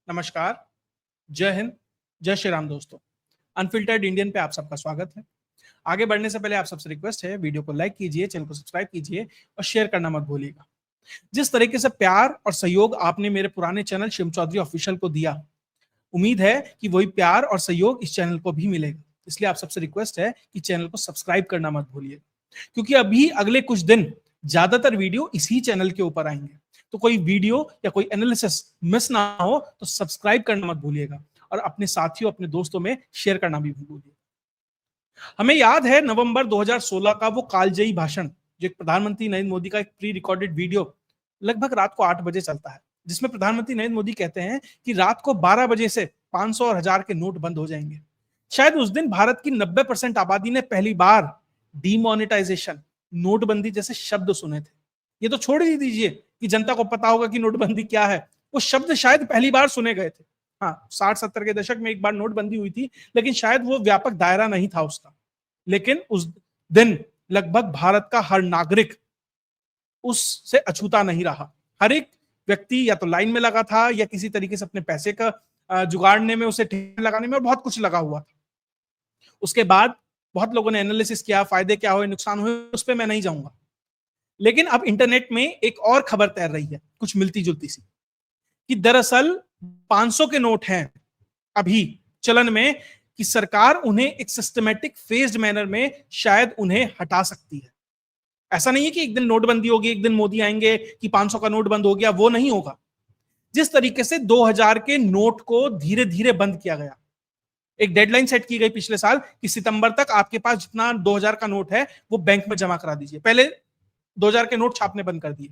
नमस्कार, जय हिंद, जय श्री राम दोस्तों। अनफिल्टर्ड इंडियन पे आप सबका स्वागत है। आगे बढ़ने से पहले आप सबसे रिक्वेस्ट है, वीडियो को लाइक कीजिए, चैनल को सब्सक्राइब कीजिए और शेयर करना मत भूलिएगा। जिस तरीके से प्यार और सहयोग आपने मेरे पुराने चैनल शिव चौधरी ऑफिशियल को दिया, उम्मीद है कि वही प्यार और सहयोग इस चैनल को भी मिलेगा। इसलिए आप सबसे रिक्वेस्ट है कि चैनल को सब्सक्राइब करना मत भूलिएगा, क्योंकि अभी अगले कुछ दिन ज्यादातर वीडियो इसी चैनल के ऊपर आएंगे। तो कोई वीडियो या कोई एनालिसिस मिस ना हो तो सब्सक्राइब करना मत भूलिएगा और अपने साथियों, अपने दोस्तों में शेयर करना भी भूलिएगा। हमें याद है नवंबर 2016 का वो कालजयी भाषण, जो प्रधानमंत्री नरेंद्र मोदी का एक प्री रिकॉर्डेड वीडियो लगभग रात को 8 बजे चलता है, जिसमें प्रधानमंत्री नरेंद्र मोदी कहते हैं कि रात को 12 बजे से 500 और 1000 के नोट बंद हो जाएंगे। शायद उस दिन भारत की 90% आबादी ने पहली बार डीमोनेटाइजेशन, नोटबंदी जैसे शब्द सुने थे। ये तो छोड़ ही दीजिए कि जनता को पता होगा कि नोटबंदी क्या है, वो शब्द शायद पहली बार सुने गए थे। हाँ, 60-70 के दशक में एक बार नोटबंदी हुई थी, लेकिन शायद वो व्यापक दायरा नहीं था उसका। लेकिन उस दिन लगभग भारत का हर नागरिक उससे अछूता नहीं रहा। हर एक व्यक्ति या तो लाइन में लगा था या किसी तरीके से अपने पैसे का जुगाड़ने में, उसे ठेके लगाने में, और बहुत कुछ लगा हुआ था। उसके बाद बहुत लोगों ने एनालिसिस किया, फायदे क्या हुए, नुकसान हुए, उस पर मैं नहीं जाऊंगा। लेकिन अब इंटरनेट में एक और खबर तैर रही है, कुछ मिलती जुलती सी, कि दरअसल 500 के नोट हैं अभी चलन में, कि सरकार उन्हें एक सिस्टमैटिक फेज्ड मैनर में शायद उन्हें हटा सकती है। ऐसा नहीं है कि एक दिन नोटबंदी होगी, एक दिन मोदी आएंगे कि 500 का नोट बंद हो गया, वो नहीं होगा। जिस तरीके से 2000 के नोट को धीरे धीरे बंद किया गया, एक डेडलाइन सेट की गई पिछले साल कि सितंबर तक आपके पास जितना 2000 का नोट है वो बैंक में जमा करा दीजिए। पहले 2000 के नोट छापने बंद कर दिए,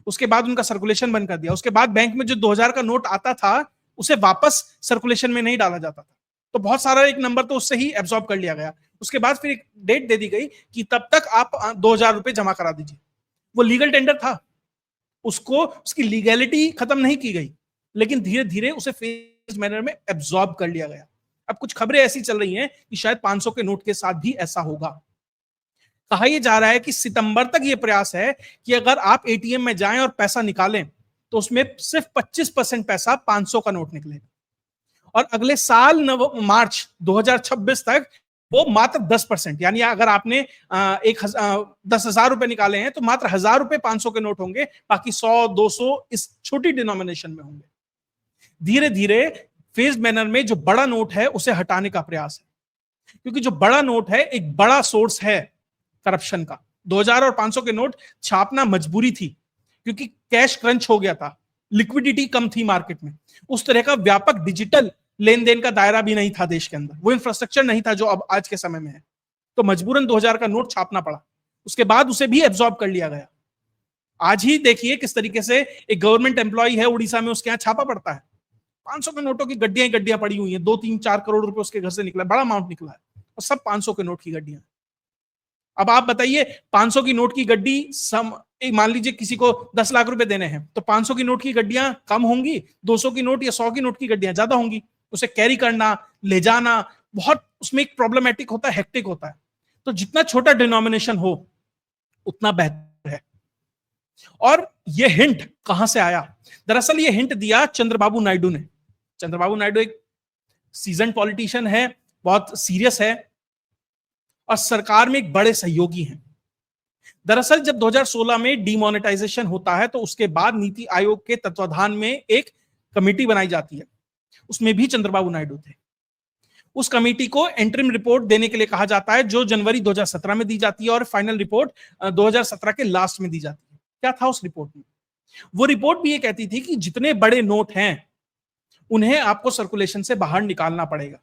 उसके बाद उनका सर्कुलेशन बंद कर दिया, उसके बाद बैंक में जो 2000 का नोट आता था उसे वापस सर्कुलेशन में नहीं डाला जाता था, तो बहुत सारा एक नंबर तो उससे ही एब्सॉर्ब कर लिया गया। उसके बाद फिर एक डेट दे दी गई कि तब तक आप 2000 रुपए जमा करा दीजिए। वो लीगल टेंडर था, उसको उसकी लीगैलिटी खत्म नहीं की गई, लेकिन धीरे धीरे उसे फेज मैनर में एब्सॉर्ब कर लिया गया। अब कुछ खबरें ऐसी चल रही हैं कि शायद 500 के नोट के साथ भी ऐसा होगा। कहा यह जा रहा है कि सितंबर तक यह प्रयास है कि अगर आप एटीएम में जाएं और पैसा निकालें तो उसमें सिर्फ 25% पैसा 500 का नोट निकलेगा, और अगले साल मार्च 2026 तक वो मात्र 10%, यानी अगर आपने 10,000 रुपए निकाले हैं तो मात्र 1000 रुपए 500 के नोट होंगे, बाकी 100-200 इस छोटी डिनोमिनेशन में होंगे। धीरे धीरे फेज मैनर में जो बड़ा नोट है उसे हटाने का प्रयास है, क्योंकि जो बड़ा नोट है एक बड़ा सोर्स है करप्शन का। 2000 और 500 के नोट छापना मजबूरी थी, क्योंकि कैश क्रंच हो गया था, लिक्विडिटी कम थी मार्केट में, उस तरह का व्यापक डिजिटल लेन देन का दायरा भी नहीं था देश के अंदर, वो इंफ्रास्ट्रक्चर नहीं था जो अब आज के समय में है। तो मजबूरन 2000 का नोट छापना पड़ा, उसके बाद उसे भी एब्सॉर्ब कर लिया गया। आज ही देखिए किस तरीके से एक गवर्नमेंट एम्प्लॉय है उड़ीसा में, उसके यहां छापा पड़ता है, 500 के नोटों की गड्डियां ही गड्डियां पड़ी हुई हैं, 2-3-4 करोड़ रुपए उसके घर से निकला, बड़ा अमाउंट निकला है, और सब 500 के नोट की गड्डियां। अब आप बताइए, 500 की नोट की गड्डी, मान लीजिए किसी को 10 लाख रुपए देने हैं, तो 500 की नोट की गड्डियां कम होंगी, 200 की नोट या 100 की नोट की गड्डियां ज्यादा होंगी। उसे कैरी करना, ले जाना, बहुत उसमें एक प्रॉब्लमेटिक होता है, हेक्टिक होता है। तो जितना छोटा डिनोमिनेशन हो उतना बेहतर है। और यह हिंट कहां से आया? दरअसल यह हिंट दिया चंद्रबाबू नायडू ने। चंद्रबाबू नायडू एक सीजन पॉलिटिशियन है, बहुत सीरियस है और सरकार में एक बड़े सहयोगी हैं। दरअसल जब 2016 में डीमोनेटाइजेशन होता है तो उसके बाद नीति आयोग के तत्वाधान में एक कमेटी बनाई जाती है, उसमें भी चंद्रबाबू नायडू थे। उस कमेटी को एंटरिम रिपोर्ट देने के लिए कहा जाता है, जो जनवरी 2017 में दी जाती है और फाइनल रिपोर्ट 2017 के लास्ट में दी जाती है। क्या था उस रिपोर्ट में? वो रिपोर्ट भी ये कहती थी कि जितने बड़े नोट हैं उन्हें आपको सर्कुलेशन से बाहर निकालना पड़ेगा।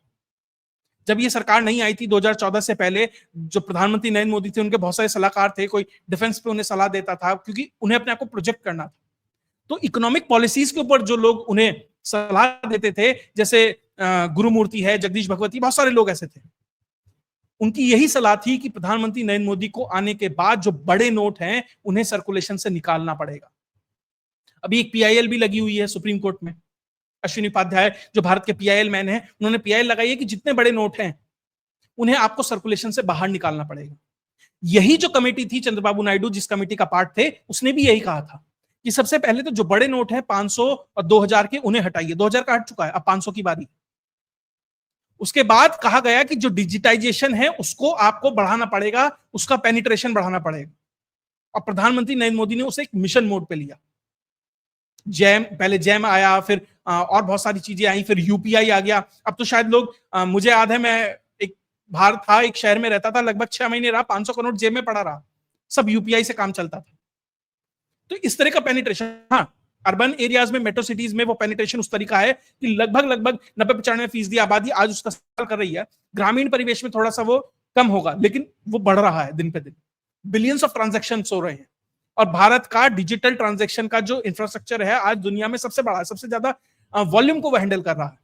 जब ये सरकार नहीं आई थी 2014 से पहले, जो प्रधानमंत्री नरेंद्र मोदी थे उनके बहुत सारे सलाहकार थे, कोई डिफेंस पे उन्हें सलाह देता था, क्योंकि उन्हें अपने आप को प्रोजेक्ट करना था। तो इकोनॉमिक पॉलिसीज के ऊपर जो लोग उन्हें सलाह देते थे, जैसे गुरुमूर्ति है, जगदीश भगवती, बहुत सारे लोग ऐसे थे, उनकी यही सलाह थी कि प्रधानमंत्री नरेंद्र मोदी को आने के बाद जो बड़े नोट हैं उन्हें सर्कुलेशन से निकालना पड़ेगा। अभी एक पीआईएल भी लगी हुई है सुप्रीम कोर्ट में। अश्विनी उपाध्याय जो भारत के पीआईएल मैन हैं, उन्होंने पीआईएल लगाई है कि जितने बड़े नोट हैं उन्हें आपको सर्कुलेशन से बाहर निकालना पड़ेगा। यही जो कमेटी थी चंद्रबाबू नायडू जिस कमेटी का पार्ट थे, उसने भी यही कहा था कि सबसे पहले तो जो बड़े नोट है 500 और 2000 के, उन्हें हटाइए। 2000 का हट चुका है, अब 500 की बारी। उसके बाद कहा गया कि जो डिजिटाइजेशन है उसको आपको बढ़ाना पड़ेगा, उसका पेनिट्रेशन बढ़ाना पड़ेगा। और प्रधानमंत्री नरेंद्र मोदी ने उसे एक मिशन मोड पे लिया। जैम, पहले जैम आया, फिर और बहुत सारी चीजें आई, फिर यूपीआई आ गया। अब तो शायद लोग, मुझे याद है, मैं एक बाहर था, एक शहर में रहता था, लगभग 6 महीने रहा, 500 का नोट जेब में पड़ा रहा, सब यूपीआई से काम चलता था। तो इस तरह का पेनिट्रेशन, हाँ, अर्बन एरियाज में, मेट्रो सिटीज में वो पेनिट्रेशन उस तरीका है कि लगभग लगभग 90-95% आबादी आज उसका इस्तेमाल कर रही है। ग्रामीण परिवेश में थोड़ा सा वो कम होगा, लेकिन वो बढ़ रहा है दिन पे दिन। बिलियंस ऑफ ट्रांजैक्शन हो रहे हैं। और भारत का डिजिटल ट्रांजैक्शन का जो इंफ्रास्ट्रक्चर है आज दुनिया में सबसे बड़ा है, सबसे ज्यादा वॉल्यूम को वो हैंडल कर रहा है।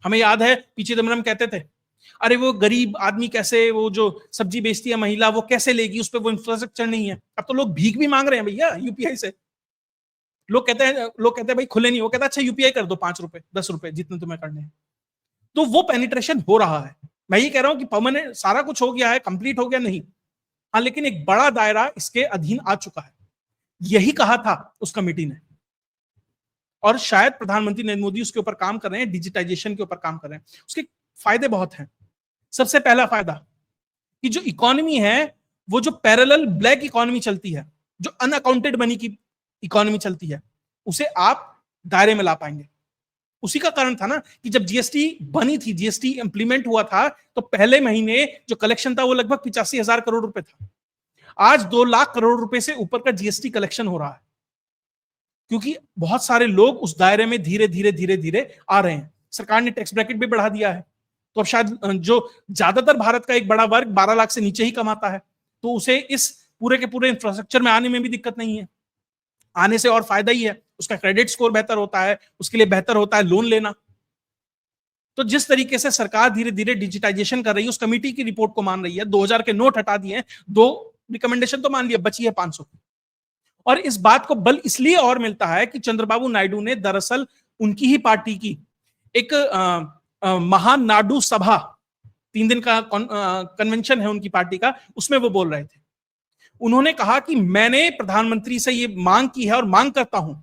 हमें याद है पीछे जब हम कहते थे, अरे वो गरीब आदमी कैसे, वो जो सब्जी बेचती है महिला, वो कैसे लेगी, उस पर वो इंफ्रास्ट्रक्चर नहीं है। अब तो लोग भीख भी मांग रहे हैं भैया यूपीआई से। लोग कहते हैं भाई खुले नहीं, वो कहता है अच्छा यूपीआई कर दो, 5 रुपए 10 रुपए जितने तुम्हें करने हैं। तो वो पेनिट्रेशन हो रहा है। मैं ये कह रहा हूं कि परमानेंट सारा कुछ हो गया है, कंप्लीट हो गया नहीं, हाँ, लेकिन एक बड़ा दायरा इसके अधीन आ चुका है। यही कहा था उस कमेटी ने, और शायद प्रधानमंत्री नरेंद्र मोदी उसके ऊपर काम कर रहे हैं, डिजिटाइजेशन के ऊपर काम कर रहे हैं। उसके फायदे बहुत हैं। सबसे पहला फायदा कि जो इकोनॉमी है, वो जो पैरेलल ब्लैक इकोनॉमी चलती है, जो अनअकाउंटेड मनी की इकोनॉमी चलती है, उसे आप दायरे में ला पाएंगे। उसी का कारण था ना कि जब जीएसटी बनी थी, जीएसटी इंप्लीमेंट हुआ था, तो पहले महीने जो कलेक्शन था वो लगभग 85,000 करोड़ रुपए था। आज 2 लाख करोड़ रुपए से ऊपर का जीएसटी कलेक्शन हो रहा है, क्योंकि बहुत सारे लोग उस दायरे में धीरे धीरे धीरे धीरे आ रहे हैं। सरकार ने टैक्स ब्रैकेट भी बढ़ा दिया है, तो अब शायद जो ज्यादातर भारत का एक बड़ा वर्ग 12 लाख से नीचे ही कमाता है, तो उसे इस पूरे के पूरे इंफ्रास्ट्रक्चर में आने में भी दिक्कत नहीं है। आने से और फायदा ही है, उसका क्रेडिट स्कोर बेहतर होता है, उसके लिए बेहतर होता है लोन लेना। तो जिस तरीके से सरकार धीरे धीरे डिजिटाइजेशन कर रही है, उस कमेटी की रिपोर्ट को मान रही है, 2000 के नोट हटा दिए हैं, 2 रिकमेंडेशन तो मान लिया, बची है 500। और इस बात को बल इसलिए और मिलता है कि चंद्रबाबू नायडू ने दरअसल उनकी ही पार्टी की एक महानाडु सभा, 3 दिन का कन्वेंशन है उनकी पार्टी का, उसमें वो बोल रहे थे। उन्होंने कहा कि मैंने प्रधानमंत्री से ये मांग की है और मांग करता हूं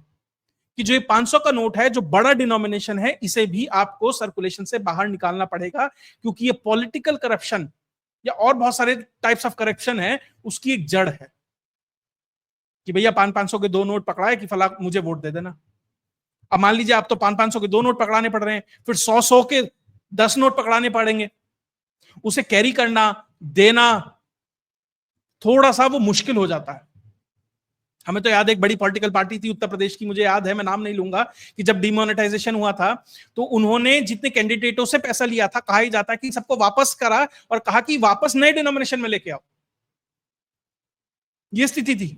कि जो ये 500 का नोट है, जो बड़ा डिनोमिनेशन है, इसे भी आपको सर्कुलेशन से बाहर निकालना पड़ेगा, क्योंकि ये पॉलिटिकल करप्शन या और बहुत सारे टाइप्स ऑफ करप्शन है, उसकी एक जड़ है। कि भैया 500 के 2 नोट पकड़ाए कि फला मुझे वोट दे देना। अब मान लीजिए आप तो 500 के 2 नोट पकड़ाने पड़ रहे हैं, फिर 100 के 10 नोट पकड़ाने पड़ेंगे, उसे कैरी करना, देना, थोड़ा सा वो मुश्किल हो जाता है। हमें तो याद है एक बड़ी पॉलिटिकल पार्टी थी उत्तर प्रदेश की, मुझे याद है, मैं नाम नहीं लूंगा, कि जब डिमोनेटाइजेशन हुआ था तो उन्होंने जितने कैंडिडेटों से पैसा लिया था, कहा ही जाता है कि सबको वापस करा और कहा कि वापस नए डिनोमिनेशन में लेके आओ। ये स्थिति थी।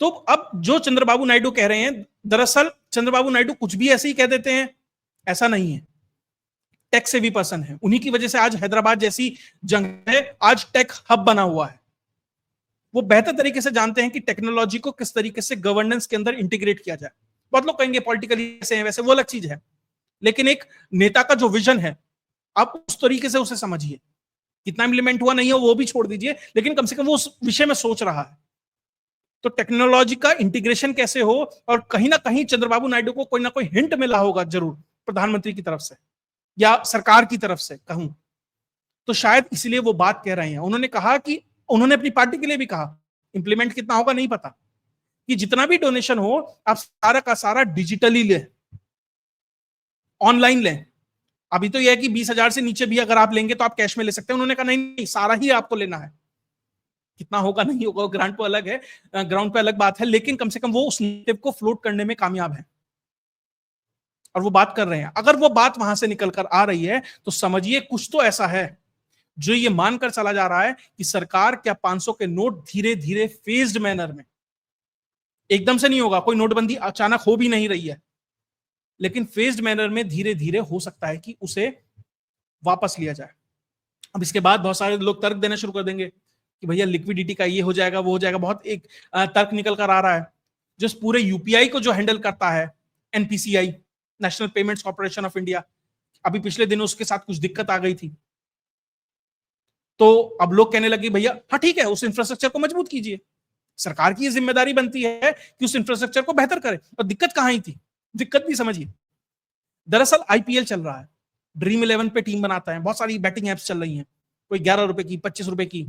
तो अब जो चंद्रबाबू नायडू कह रहे हैं, दरअसल चंद्रबाबू नायडू कुछ भी ऐसे ही कह देते हैं, ऐसा नहीं है। टेक सेवी पर्सन है, उन्हीं की वजह से आज हैदराबाद जैसी जगह है आज टेक हब बना हुआ है। वो बेहतर तरीके से जानते हैं कि टेक्नोलॉजी को किस तरीके से गवर्नेंस के अंदर इंटीग्रेट किया जाए। बहुत लोग कहेंगे पॉलिटिकली ऐसे हैं वैसे, वो अलग चीज है, लेकिन एक नेता का जो विजन है, आप उस तरीके से उसे समझिए। कितना इंप्लीमेंट हुआ नहीं हो वो भी छोड़ दीजिए, लेकिन कम से कम वो उस विषय में सोच रहा है। तो टेक्नोलॉजी का इंटीग्रेशन कैसे हो, और कहीं ना कहीं चंद्रबाबू नायडू को कोई ना कोई हिंट मिला होगा जरूर, प्रधानमंत्री की तरफ से या सरकार की तरफ से कहूं, तो शायद इसलिए वो बात कह रहे हैं। उन्होंने कहा कि, उन्होंने अपनी पार्टी के लिए भी कहा, इंप्लीमेंट कितना होगा नहीं पता, कि जितना भी डोनेशन हो आप सारा का सारा डिजिटली लें, ऑनलाइन लें। अभी तो यह है कि 20,000 से नीचे भी अगर आप लेंगे तो आप कैश में ले सकते हैं। उन्होंने कहा नहीं नहीं, सारा ही आपको लेना है। कितना होगा नहीं होगा ग्रांट पे अलग है, ग्राउंड पे अलग बात है, लेकिन कम से कम वो उस नेटिव को फ्लोट करने में कामयाब है और वो बात कर रहे हैं। अगर वो बात वहां से निकल कर आ रही है तो समझिए कुछ तो ऐसा है जो ये मानकर चला जा रहा है कि सरकार क्या 500 के नोट धीरे धीरे फेज्ड मैनर में, एकदम से नहीं होगा, कोई नोटबंदी अचानक हो भी नहीं रही है, लेकिन फेज्ड मैनर में धीरे धीरे हो सकता है कि उसे वापस लिया जाए। अब इसके बाद बहुत सारे लोग तर्क देना शुरू कर देंगे कि भैया लिक्विडिटी का ये हो जाएगा वो हो जाएगा। बहुत एक तर्क निकल कर आ रहा है, जो पूरे यूपीआई को जो हैंडल करता है NPCI, national payments corporation of India, अभी पिछले दिनों उसके साथ कुछ दिक्कत आ गई थी, तो अब लोग कहने लगे भैया हाँ ठीक है, उस इंफ्रास्ट्रक्चर को मजबूत कीजिए, सरकार की ये जिम्मेदारी बनती है कि उस इंफ्रास्ट्रक्चर को बेहतर करे। और दिक्कत कहां ही थी, दिक्कत भी समझिए। दरअसल आईपीएल चल रहा है, ड्रीम 11 पे टीम बनाता है, बहुत सारी बैटिंग एप्स चल रही हैं, कोई 11 रुपए की, 25 रुपए की,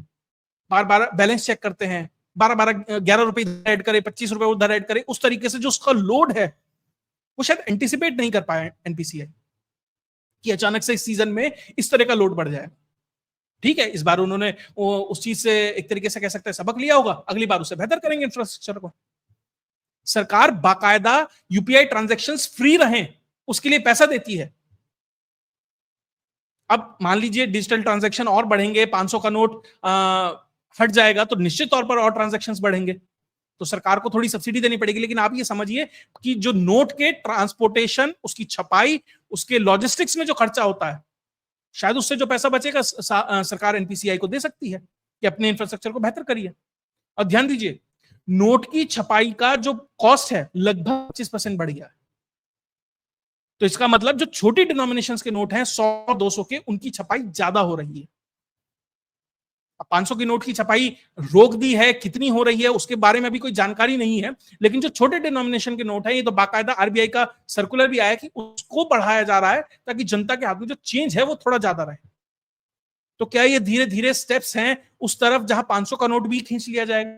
बार बार बैलेंस चेक करते हैं, 12 11 रुपए ऐड करे, 25 रुपए उधर ऐड करे, उस तरीके से जो उसका लोड है वो शायद एंटिसिपेट नहीं कर पाया एनपीसीआई कि अचानक से इस सीजन में इस तरह का लोड बढ़ जाएगा। ठीक है, इस बार उन्होंने उस चीज से एक तरीके से कह सकते हैं सबक लिया होगा, अगली बार उसे बेहतर करेंगे इंफ्रास्ट्रक्चर को। सरकार बाकायदा यूपीआई ट्रांजैक्शंस फ्री रहें उसके लिए पैसा देती है। अब मान लीजिए डिजिटल ट्रांजैक्शन और बढ़ेंगे, 500 का नोट हट जाएगा तो निश्चित तौर पर और ट्रांजैक्शंस बढ़ेंगे, तो सरकार को थोड़ी सब्सिडी देनी पड़ेगी। लेकिन आप ये समझिए कि जो नोट के ट्रांसपोर्टेशन, उसकी छपाई, उसके लॉजिस्टिक्स में जो खर्चा होता है, शायद उससे जो पैसा बचेगा सरकार एनपीसीआई को दे सकती है कि अपने इंफ्रास्ट्रक्चर को बेहतर करिए। और ध्यान दीजिए, नोट की छपाई का जो कॉस्ट है लगभग 25% बढ़ गया है। तो इसका मतलब जो छोटी डिनोमिनेशंस के नोट हैं 100-200 के, उनकी छपाई ज्यादा हो रही है। 500 की नोट की छपाई रोक दी है, कितनी हो रही है उसके बारे में अभी कोई जानकारी नहीं है, लेकिन जो छोटे डिनोमिनेशन के नोट है, ये तो बाकायदा आरबीआई का सर्कुलर भी आया कि उसको बढ़ाया जा रहा है ताकि जनता के हाथ में जो चेंज है वो थोड़ा ज्यादा रहे। तो क्या ये धीरे धीरे स्टेप्स हैं उस तरफ जहां 500 का नोट भी खींच लिया जाएगा?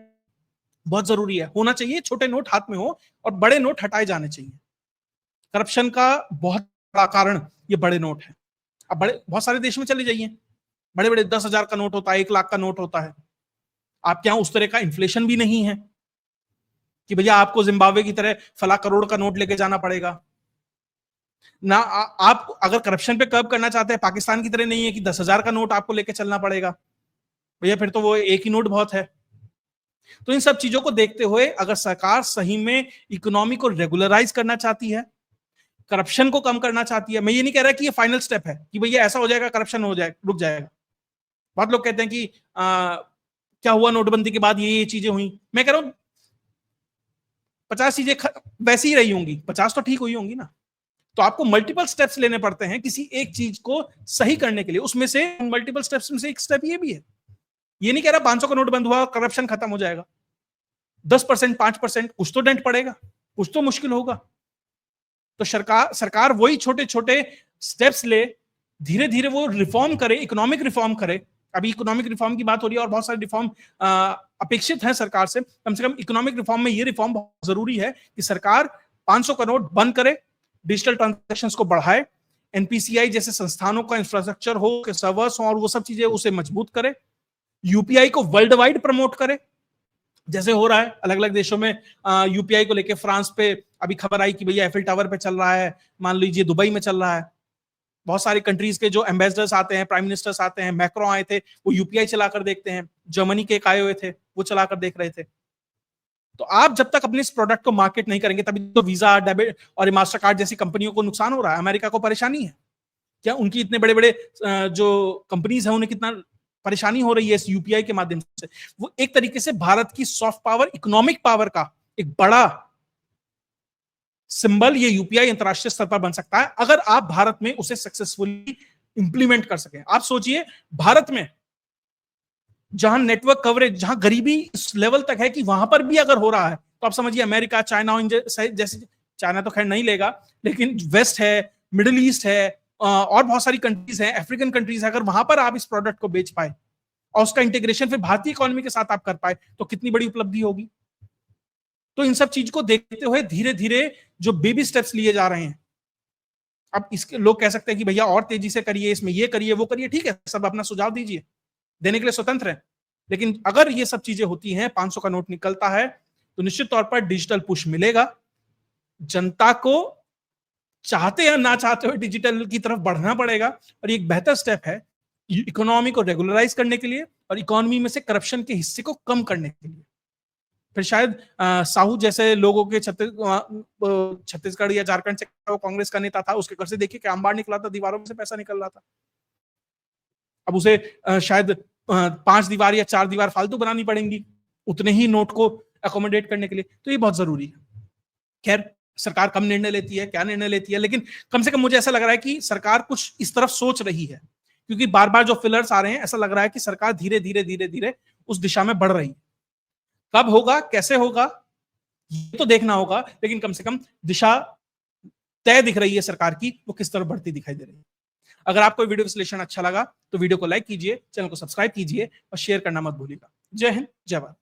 बहुत जरूरी है, होना चाहिए, छोटे नोट हाथ में हो और बड़े नोट हटाए जाने चाहिए। करप्शन का बहुत बड़ा कारण ये बड़े नोट है। अब बड़े बहुत सारे देश में चले जाइए, बड़े बड़े 10,000 का नोट होता है, 1 लाख का नोट होता है। आपके यहां उस तरह का इन्फ्लेशन भी नहीं है कि भैया आपको जिम्बाब्वे की तरह फला करोड़ का नोट लेके जाना पड़ेगा ना। आप अगर करप्शन पे कर्ब करना चाहते हैं, पाकिस्तान की तरह नहीं है कि 10,000 का नोट आपको लेके चलना पड़ेगा, भैया फिर तो वो एक ही नोट बहुत है। तो इन सब चीजों को देखते हुए अगर सरकार सही में इकोनॉमी को रेगुलराइज करना चाहती है, करप्शन को कम करना चाहती है, मैं ये नहीं कह रहा कि ये फाइनल स्टेप है कि भैया ऐसा हो जाएगा करप्शन हो जाए रुक जाएगा। बहुत लोग कहते हैं कि क्या हुआ नोटबंदी के बाद ये चीजें हुई, मैं कह रहा हूं 50 चीजें वैसी ही रही होंगी, 50 तो ठीक हुई होंगी ना। तो आपको मल्टीपल स्टेप्स लेने पड़ते हैं किसी एक चीज को सही करने के लिए, उसमें से मल्टीपल स्टेप्स में से एक स्टेप ये भी है। ये नहीं कह रहा 500 का नोट बंद हुआ करप्शन खत्म हो जाएगा, 10%, 5%, कुछ तो डेंट पड़ेगा, कुछ तो मुश्किल होगा। तो सरकार वही छोटे छोटे स्टेप्स ले, धीरे धीरे वो रिफॉर्म करे, इकोनॉमिक रिफॉर्म करे। अभी इकोनॉमिक रिफॉर्म की बात हो रही है और बहुत सारे रिफॉर्म अपेक्षित है सरकार से कम इकोनॉमिक रिफॉर्म में ये रिफॉर्म बहुत जरूरी है कि सरकार 500 का नोट बंद करे, डिजिटल ट्रांजैक्शंस को बढ़ाए, एनपीसीआई जैसे संस्थानों का इंफ्रास्ट्रक्चर हो, सर्वर्स हो और वो सब चीजें उसे मजबूत करे, यूपीआई को वर्ल्ड वाइड प्रमोट करे जैसे हो रहा है अलग अलग देशों में। यूपीआई को लेके फ्रांस पे अभी खबर आई कि भैया एफिल टावर पे चल रहा है, मान लीजिए दुबई में चल रहा है। बहुत सारी कंट्रीज के जो एम्बेसडर्स आते हैं, प्राइम मिनिस्टर्स आते हैं, मैक्रो आए थे, वो यूपीआई चलाकर देखते हैं। जर्मनी के एक आए हुए थे, वो चलाकर देख रहे थे। तो आप जब तक अपने इस प्रोडक्ट को मार्केट नहीं करेंगे, तभी तो वीजा, डेबिट और मास्टर कार्ड जैसी कंपनियों को नुकसान हो रहा है। अमेरिका को परेशानी है क्या? उनकी इतने बड़े बड़े जो कंपनीज है उन्हें कितना परेशानी हो रही है इस यूपीआई के माध्यम से। वो एक तरीके से भारत की सॉफ्ट पावर, इकोनॉमिक पावर का एक बड़ा सिंबल ये यूपीआई अंतरराष्ट्रीय स्तर पर बन सकता है अगर आप भारत में उसे सक्सेसफुली इंप्लीमेंट कर सकें। आप सोचिए भारत में जहां नेटवर्क कवरेज, जहां गरीबी इस लेवल तक है कि वहां पर भी अगर हो रहा है, तो आप समझिए अमेरिका, चाइना जैसे, चाइना तो खैर नहीं लेगा, लेकिन वेस्ट है, मिडिल ईस्ट है और बहुत सारी कंट्रीज हैं, अफ्रीकन कंट्रीज है, अगर वहां पर आप इस प्रोडक्ट को बेच पाए और उसका इंटीग्रेशन फिर भारतीय इकोनॉमी के साथ आप कर पाए, तो कितनी बड़ी उपलब्धि होगी। तो इन सब चीज को देखते हुए धीरे धीरे जो बेबी स्टेप्स लिए जा रहे हैं, अब इसके लोग कह सकते हैं कि भैया और तेजी से करिए, इसमें ये करिए, वो करिए, ठीक है, सब अपना सुझाव दीजिए, देने के लिए स्वतंत्र है। लेकिन अगर ये सब चीजें होती हैं, 500 का नोट निकलता है, तो निश्चित तौर पर डिजिटल पुश मिलेगा। जनता को चाहते या ना चाहते हुए डिजिटल की तरफ बढ़ना पड़ेगा और ये एक बेहतर स्टेप है इकोनॉमी को रेगुलराइज करने के लिए और इकोनॉमी में से करप्शन के हिस्से को कम करने के लिए। फिर शायद साहू जैसे लोगों के छत्तीसगढ़ या झारखंड से, वो कांग्रेस का नेता था, उसके घर से देखिए क्या अंबार निकला था, दीवारों में से पैसा निकल रहा था। अब उसे शायद 5 दीवार या 4 दीवार फालतू बनानी पड़ेंगी उतने ही नोट को अकोमोडेट करने के लिए। तो ये बहुत जरूरी है। खैर, सरकार कम निर्णय लेती है, क्या निर्णय लेती है, लेकिन कम से कम मुझे ऐसा लग रहा है कि सरकार कुछ इस तरफ सोच रही है, क्योंकि बार बार जो फिलर्स आ रहे हैं, ऐसा लग रहा है कि सरकार धीरे धीरे धीरे धीरे उस दिशा में बढ़ रही है। कब होगा, कैसे होगा, ये तो देखना होगा, लेकिन कम से कम दिशा तय दिख रही है सरकार की, वो किस तरफ बढ़ती दिखाई दे रही है। अगर आपको वीडियो विश्लेषण अच्छा लगा तो वीडियो को लाइक कीजिए, चैनल को सब्सक्राइब कीजिए और शेयर करना मत भूलिएगा। जय हिंद, जय भारत।